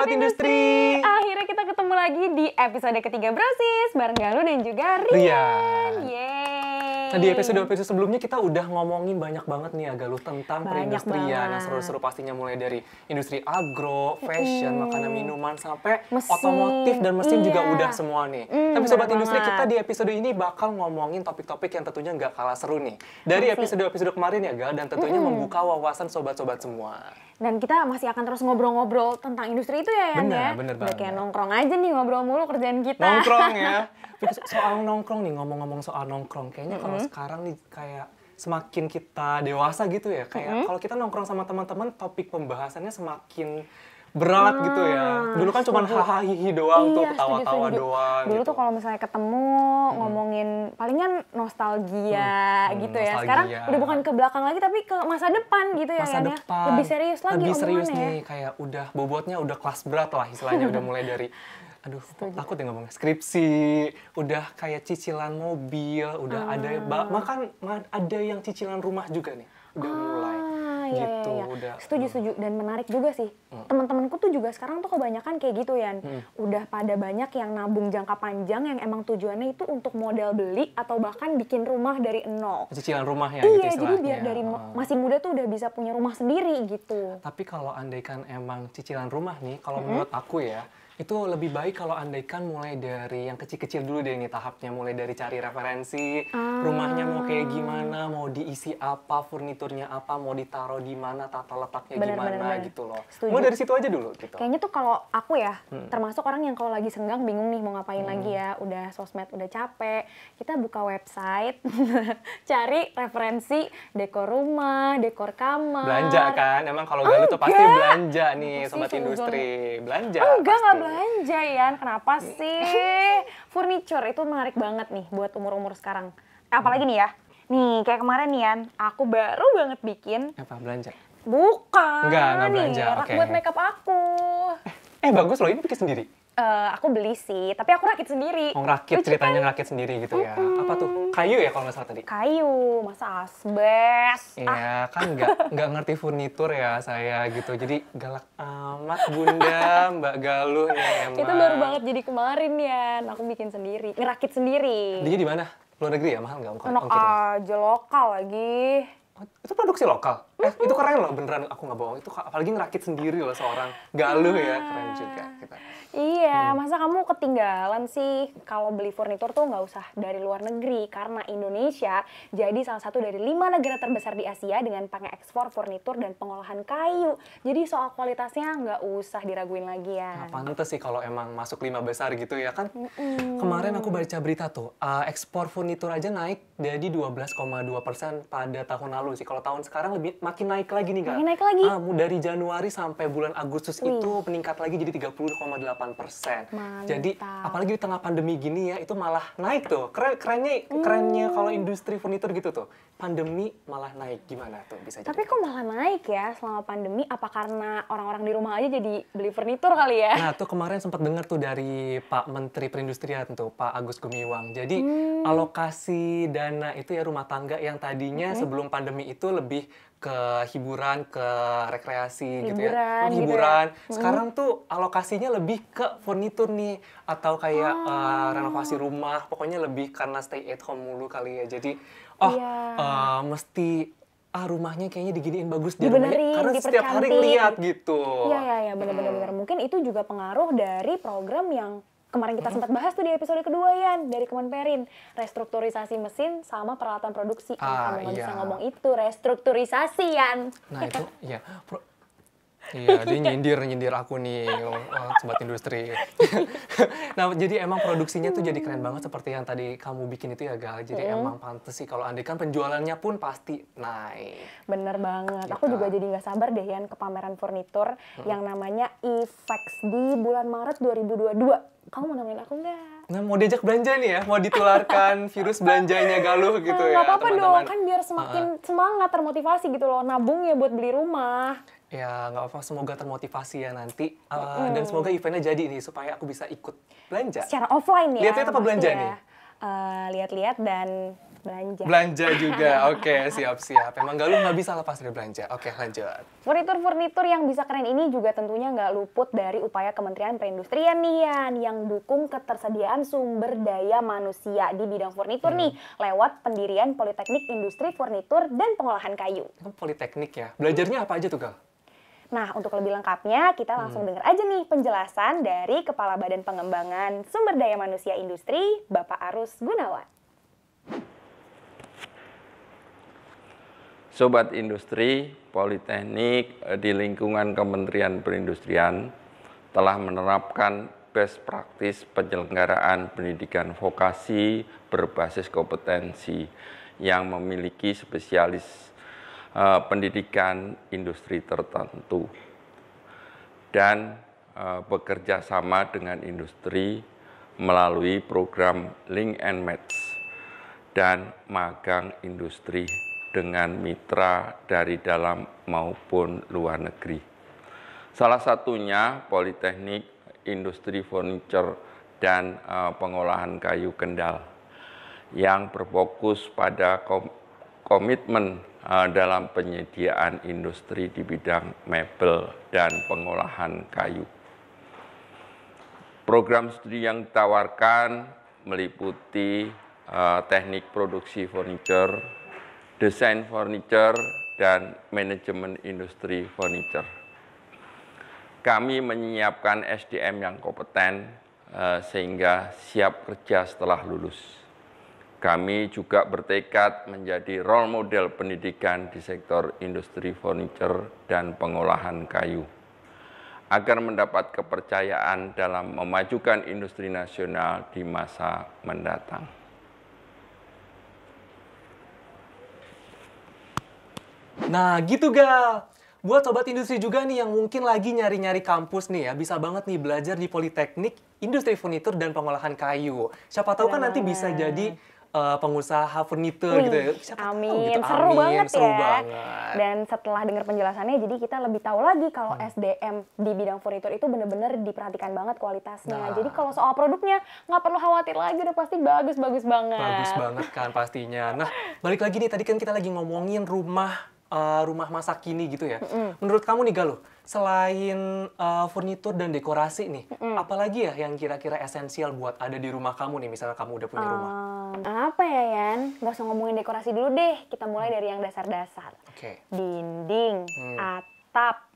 Sobat Industri. Akhirnya kita ketemu lagi di episode ketiga Brosis bareng Galuh dan juga Rian. Yeay. Nah, di episode sebelumnya kita udah ngomongin banyak banget nih ya Galuh tentang perindustrian yang seru-seru pastinya, mulai dari industri agro, fashion, makanan minuman sampai mesin, otomotif dan mesin juga udah semua nih. Tapi Sobat Industri, banget. kita di episode ini bakal ngomongin topik-topik yang tentunya nggak kalah seru nih. Dari episode-episode kemarin ya Gal, dan tentunya membuka wawasan sobat-sobat semua. Dan kita masih akan terus ngobrol-ngobrol tentang industri itu ya, Yan, ya? Bener Udah banget. kayak nongkrong aja nih, ngobrol mulu kerjaan kita. Nongkrong ya. Soal nongkrong nih, ngomong-ngomong soal nongkrong, kayaknya kalau sekarang nih kayak semakin kita dewasa gitu ya, kayak kalau kita nongkrong sama teman-teman, topik pembahasannya semakin berat gitu ya. Dulu kan cuma hahaha hihi doang tuh, ketawa-tawa doang. Dulu gitu. tuh kalau misalnya ketemu ngomongin palingan nostalgia gitu ya. Sekarang udah bukan ke belakang lagi tapi ke masa depan gitu ya. Masa Yan, depan. ya. Lebih serius lagi Lebih serius omongannya. nih, kayak udah bobotnya udah kelas berat lah istilahnya. Udah mulai dari aduh, takut ya ngomongnya, skripsi, udah kayak cicilan mobil, udah ada, bahkan ada yang cicilan rumah juga nih, udah mulai. Gitu, iya. udah. Setuju. Dan menarik juga sih. Teman-temanku tuh juga sekarang tuh kebanyakan kayak gitu, Yan. Udah pada banyak yang nabung jangka panjang yang emang tujuannya itu untuk modal beli atau bahkan bikin rumah dari nol. Cicilan rumahnya Iya, gitu jadi istilahnya. biar dari masih muda tuh udah bisa punya rumah sendiri gitu. Tapi kalau andaikan emang cicilan rumah nih, kalau menurut aku ya, itu lebih baik kalau andaikan mulai dari yang kecil-kecil dulu deh nih tahapnya. Mulai dari cari referensi, rumahnya mau kayak gimana, mau diisi apa, furniturnya apa, mau ditaruh di mana, tata letaknya gimana gitu loh. Setuju. Mulai dari situ aja dulu gitu. Kayaknya tuh kalau aku ya, termasuk orang yang kalau lagi senggang bingung nih mau ngapain lagi ya, udah sosmed udah capek, kita buka website, cari referensi dekor rumah, dekor kamar. Belanja kan, emang kalau Galuh tuh pasti belanja nih Sobat Industri. Belanja Enggak pasti. belanja, Yan. Kenapa sih? Furniture itu menarik banget nih buat umur-umur sekarang. Apalagi nih ya, nih kayak kemarin nih, Yan, aku baru banget bikin. Apa, belanja? Bukan. Enggak belanja, nih, rak oke. buat makeup aku. Bagus loh, ini bikin sendiri. Aku beli sih, tapi aku rakit sendiri. Oh, ngerakit, Lucu ceritanya kan? ngerakit sendiri gitu ya. Apa tuh? Kayu ya kalau nggak salah tadi? Kayu, masa asbes. Iya, kan nggak ngerti furnitur ya saya gitu. Jadi galak amat Bunda, Mbak Galuh nih emang. Itu baru banget jadi kemarin, Yan. Aku bikin sendiri, ngerakit sendiri. Belinya di mana? Luar negeri ya? Mahal nggak Enak ongkirnya? aja, lokal lagi. Oh, itu produksi lokal? Itu keren loh, beneran aku nggak bohong. Itu apalagi ngerakit sendiri loh seorang Galuh ya, keren juga kita. Iya, masa kamu ketinggalan sih? Kalau beli furnitur tuh nggak usah dari luar negeri, karena Indonesia jadi salah satu dari 5 negara terbesar di Asia dengan pengekspor furnitur dan pengolahan kayu. Jadi soal kualitasnya nggak usah diraguin lagi ya. Nah, pantes sih kalau emang masuk 5 besar gitu ya kan. Kemarin aku baca berita tuh, ekspor furnitur aja naik jadi 12,2% pada tahun lalu sih. Kalau tahun sekarang makin naik lagi nih, Kak. Makin naik lagi? Dari Januari sampai bulan Agustus itu meningkat lagi jadi 30,8%. Jadi apalagi di tengah pandemi gini ya, itu malah naik tuh. Kerennya kalau industri furnitur gitu tuh. Pandemi malah naik, gimana tuh bisa jadi? Tapi kok malah naik ya selama pandemi? Apa karena orang-orang di rumah aja jadi beli furnitur kali ya? Nah, tuh kemarin sempat dengar tuh dari Pak Menteri Perindustrian tuh, Pak Agus Gumiwang. Jadi alokasi dana itu ya rumah tangga yang tadinya sebelum pandemi itu lebih ke hiburan, ke rekreasi gitu ya. Hiburan. Sekarang tuh alokasinya lebih ke furnitur nih, atau kayak renovasi rumah. Pokoknya lebih karena stay at home mulu kali ya. Jadi mesti rumahnya kayaknya diginiin bagus Dibenerin, karena setiap hari dipercantik. lihat gitu. Iya, benar-benar. Mungkin itu juga pengaruh dari program yang kemarin kita sempat bahas tuh di episode kedua, Yan, dari Kemenperin. Restrukturisasi mesin sama peralatan produksi. Kamu nggak bisa ngomong itu, restrukturisasi, Yan. Nah itu, iya. Iya, dia nyindir aku nih, Sobat Industri. Nah, jadi emang produksinya tuh jadi keren banget seperti yang tadi kamu bikin itu ya, Gal. Jadi emang pantes sih kalau andaikan penjualannya pun pasti naik. Bener banget. Aku juga jadi nggak sabar deh, Yan, ke pameran furnitur yang namanya IFEX di bulan Maret 2022. Kamu mau nemenin aku nggak? Nah, mau diajak belanja nih ya? Mau ditularkan virus belanjanya Galuh gitu ya, Nggak apa-apa teman-teman. dong, kan biar semakin semangat, termotivasi gitu loh. Nabung ya buat beli rumah. Ya, nggak apa-apa. Semoga termotivasi ya nanti. Dan semoga eventnya jadi nih, supaya aku bisa ikut belanja. Secara offline ya. Lihat-lihat apa belanja nih? Lihat-lihat dan Belanja. Belanja juga, oke, siap-siap. Emang Galuh nggak bisa lepas dari belanja. Oke, lanjut. Furnitur-furnitur yang bisa keren ini juga tentunya nggak luput dari upaya Kementerian Perindustrian nih Yan, yang dukung ketersediaan sumber daya manusia di bidang furnitur nih, lewat pendirian Politeknik Industri Furnitur dan Pengolahan Kayu. Politeknik ya. Belajarnya apa aja tuh, Gal? Nah, untuk lebih lengkapnya, kita langsung dengar aja nih penjelasan dari Kepala Badan Pengembangan Sumber Daya Manusia Industri, Bapak Arus Gunawan. Sobat Industri, Politeknik di lingkungan Kementerian Perindustrian telah menerapkan best practice penyelenggaraan pendidikan vokasi berbasis kompetensi yang memiliki spesialis pendidikan industri tertentu dan bekerja sama dengan industri melalui program Link and Match dan magang industri dengan mitra dari dalam maupun luar negeri. Salah satunya Politeknik Industri Furniture dan Pengolahan Kayu Kendal yang berfokus pada komitmen dalam penyediaan industri di bidang mebel dan pengolahan kayu. Program studi yang ditawarkan meliputi teknik produksi furniture, desain furniture, dan manajemen industri furniture. Kami menyiapkan SDM yang kompeten sehingga siap kerja setelah lulus. Kami juga bertekad menjadi role model pendidikan di sektor industri furniture dan pengolahan kayu, agar mendapat kepercayaan dalam memajukan industri nasional di masa mendatang. Nah, gitu Gal. Buat sobat industri juga nih yang mungkin lagi nyari-nyari kampus nih ya, bisa banget nih belajar di Politeknik Industri Furnitur dan Pengolahan Kayu. Siapa tahu kan nanti bisa jadi pengusaha furnitur gitu ya. Siapa tahu Amin, gitu. seru Amin, banget seru ya. banget. Dan setelah dengar penjelasannya, jadi kita lebih tahu lagi kalau SDM di bidang furnitur itu benar-benar diperhatikan banget kualitasnya. Nah. Jadi kalau soal produknya nggak perlu khawatir lagi, udah pasti bagus-bagus banget. Bagus banget kan pastinya. Nah, balik lagi nih, tadi kan kita lagi ngomongin rumah masa kini gitu ya. Menurut kamu nih Galuh, selain furnitur dan dekorasi nih, apalagi ya yang kira-kira esensial buat ada di rumah kamu nih, misalnya kamu udah punya rumah? Apa ya Yan? Gak usah ngomongin dekorasi dulu deh, kita mulai dari yang dasar-dasar. Oke. Dinding, atap,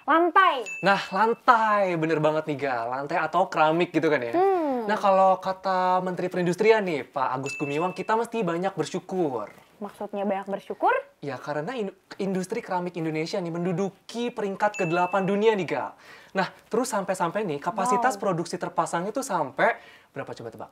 lantai. Nah, lantai, bener banget nih Gal, lantai atau keramik gitu kan ya. Nah, kalau kata Menteri Perindustrian nih, Pak Agus Gumiwang, kita mesti banyak bersyukur. Maksudnya banyak bersyukur? Ya, karena industri keramik Indonesia nih menduduki peringkat ke-8 dunia nih, Gal. Nah, terus sampai-sampai nih, kapasitas produksi terpasang itu sampai, berapa coba tebak?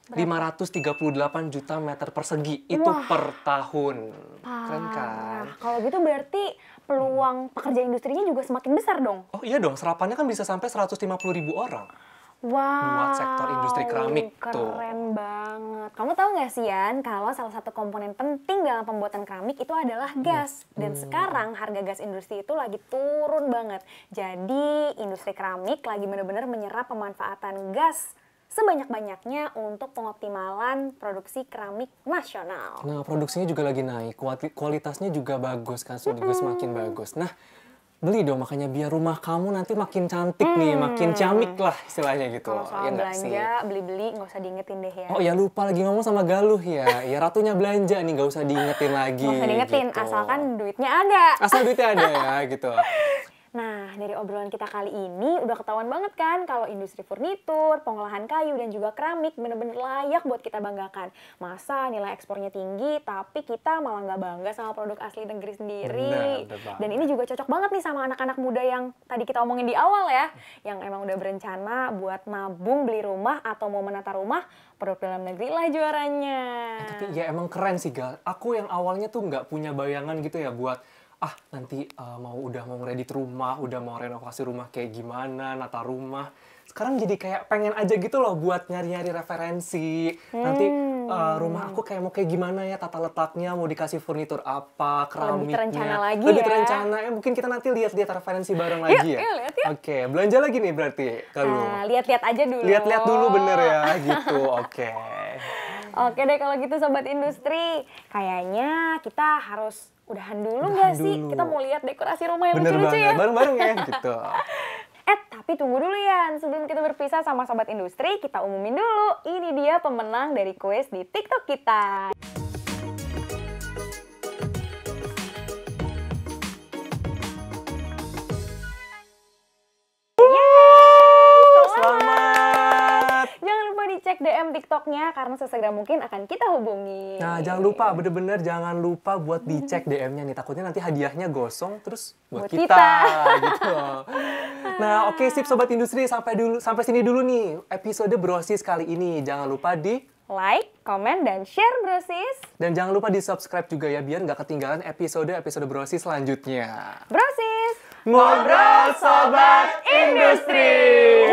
538 juta meter persegi, itu per tahun. Keren kan? Kalau gitu berarti peluang pekerja industrinya juga semakin besar dong? Oh iya dong, serapannya kan bisa sampai 150.000 orang. Wow, Buat sektor industri keramik tuh. keren banget. Kamu tahu nggak sih Yan, kalau salah satu komponen penting dalam pembuatan keramik itu adalah gas. Dan sekarang harga gas industri itu lagi turun banget. Jadi industri keramik lagi benar-benar menyerap pemanfaatan gas sebanyak-banyaknya untuk pengoptimalan produksi keramik nasional. Nah, produksinya juga lagi naik, kualitasnya juga bagus kan, juga semakin bagus. Nah, beli dong makanya biar rumah kamu nanti makin cantik nih, makin ciamik lah istilahnya gitu. Kalau soal belanja, beli-beli nggak usah diingetin deh ya. Oh ya, lupa lagi ngomong sama Galuh ya. Ya ratunya belanja nih, nggak usah diingetin lagi. Nggak usah diingetin, gitu. asalkan duitnya ada. Asal duitnya ada ya gitu. Nah, dari obrolan kita kali ini udah ketahuan banget kan kalau industri furnitur, pengolahan kayu, dan juga keramik bener-bener layak buat kita banggakan. Masa nilai ekspornya tinggi, tapi kita malah nggak bangga sama produk asli negeri sendiri. Bener Dan ini juga cocok banget nih sama anak-anak muda yang tadi kita omongin di awal ya, yang emang udah berencana buat nabung beli rumah atau mau menata rumah, produk dalam negeri lah juaranya. Tapi ya emang keren sih Gal. Aku yang awalnya tuh nggak punya bayangan gitu ya buat nanti udah mau ngedit rumah, udah mau renovasi rumah kayak gimana, nata rumah. Sekarang jadi kayak pengen aja gitu loh buat nyari-nyari referensi. Nanti rumah aku kayak mau kayak gimana ya, tata letaknya, mau dikasih furnitur apa, keramiknya. Lebih terencana lagi Lebih ya. terencana. Mungkin kita nanti lihat-lihat referensi bareng lagi ya. Yuk, lihat yuk. Oke, belanja lagi nih berarti kalau. Nah, lihat-lihat aja dulu. Lihat-lihat dulu bener ya, gitu. Oke. Oke deh kalau gitu Sobat Industri. Kayaknya kita harus udahan dulu nggak sih? dulu. Kita mau lihat dekorasi rumah yang Bener lucu-lucu banget, ya. bareng-bareng ya gitu. Tapi tunggu dulu ya, sebelum kita berpisah sama Sobat Industri, kita umumin dulu. Ini dia pemenang dari kuis di TikTok kita. Selamat! Jangan lupa dicek DM TikToknya karena sesegera mungkin akan kita hubungi. Nah, jangan lupa, bener-bener jangan lupa buat dicek DM-nya nih. Takutnya nanti hadiahnya gosong, terus buat kita. Gitu. Nah, oke sip Sobat Industri, sampai sini dulu nih episode Brosis kali ini. Jangan lupa di like, komen, dan share Brosis. dan jangan lupa di subscribe juga ya, biar nggak ketinggalan episode Brosis selanjutnya. Brosis! Ngobrol Sobat Industri!